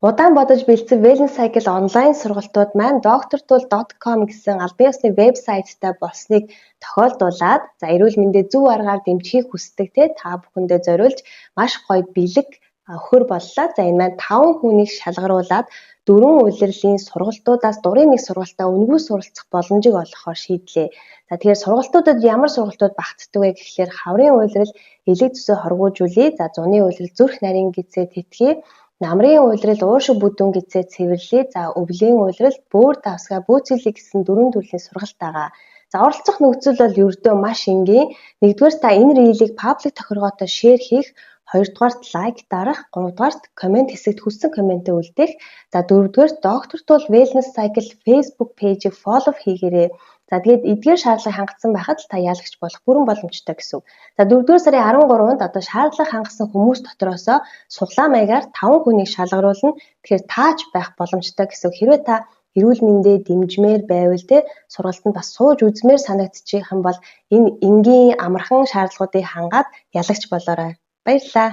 Удаан бодож бэлдсэн Wellness Cycle онлайн сургалтууд маань doctortool.com гэсэн албан ёсны вебсайттай болсныг тохиолдуулаад эрүүл мэндийг зөв аргаар дэмжихийг хүсдэг та бүхэндээ зориулж маш гоё бэлэг өгөхөр боллоо. Энэ маань 5 хүнийг шалгаруулад 4 улирлын сургалтуудаас дурын нэг сургалтаа үнэгүй суралцах боломжийг олгохоор шийдлээ. Тэгэхээр сургалтуудад ямар сургалтууд багтдаг вэ гэхлээр хаврын улирал элэг зүсээ хоргоожүүлээ. Зуны улирал зүрх нарийн гизээ тэтгэе. Намрын улирал уушиг бүдүүн гизээ цэвэрлэе. Өвлийн улирал бөөр давсгаа бөөцөлий гэсэн 4 төрлийн сургалт байгаа. Оролцох нөхцөл бол ердөө маш энгийн. Нэгдүгээр та энэ рилийг паблик тохиргоотой шеэр хийх, хоёрдугаарт лайк дарах, гуравдугаарт комент хэсэгт хүссэн комментээ үлдээх. Дөрөвдүгээрт Доктор Туул Wellness Cycle Facebook пэйжийг фоллоу хийгээрэй. Тэгээд эдгээр шаардлагыг хангасан байхад та яалагч болох бүрэн боломжтой гэсэн. 4-р сарын 13-нд шаардлага хангасан хүмүүс дотроос суглаа маягаар 5 хүнийг шалгаруулна. Тэгэхээр таач байх боломжтой гэсэн. Хэрвээ та эрүүл мэндээ дэмжмээр байвал сургалтанд бас сууж үзмээр санагдчих юм бол энэ энгийн амархан шаардлагуудыг хангаад ялагч болоорой. Баярлалаа.